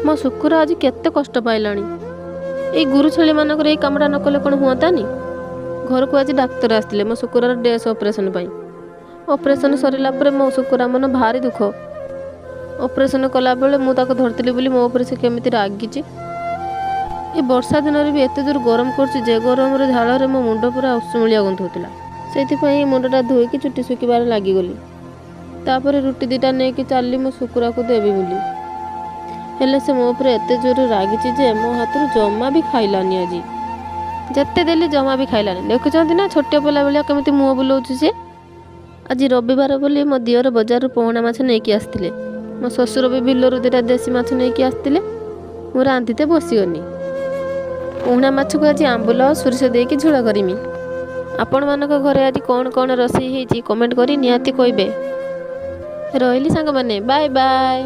मो शुकुरा आज केते कष्ट पाइलानी। ए गुरु छेली मानकर ए कामटा न कले कोन हुआतानी। घर को आज डाक्तर आसतिले मो शुकुरार डेस ऑपरेशन पाई। ऑपरेशन सरिला परे मो शुकुरा मन भारी दुख। ऑपरेशन कला बेले मु ताको धरतिली बोली मो ऊपर से केमिति रागिची। ए वर्षा दिन रे भी एते जोर गरम करछि जे गरम रे झाल रे मो मुंड पूरा उसुमिलिया गंधुतिला। सेति पई मुंडटा धोइकी चुट्टी सुकिबार लागि गली। तापरे रुटी दिटा नेकी चालली मो शुकुरा को देबी बोली। हेले से मो ऊपर एते जोर रागिची जे मो हाथरू जमा भी खाइलानी। आज जत्ते देली जमा भी खाइलानी। देखुचंती ना छोटे पिला बेलिया केमिति मुंह बुलाउछि से। आज रविवार बोली मो दियर बजार पोहणा माछ नेकी आस्तिले। मो ससुर भी बिलरू दिटा देसी माछ नेकी आस्तिले। मु रांधिते बसिगनी। पोहणा माछ को आज आंबुल सोरिष देकी झोल करिमी। आपण मानक घरे आज कौन कौन रोषेई हेची कमेंट करी निहाती कहबे। रहिली सांग माने बाय बाय।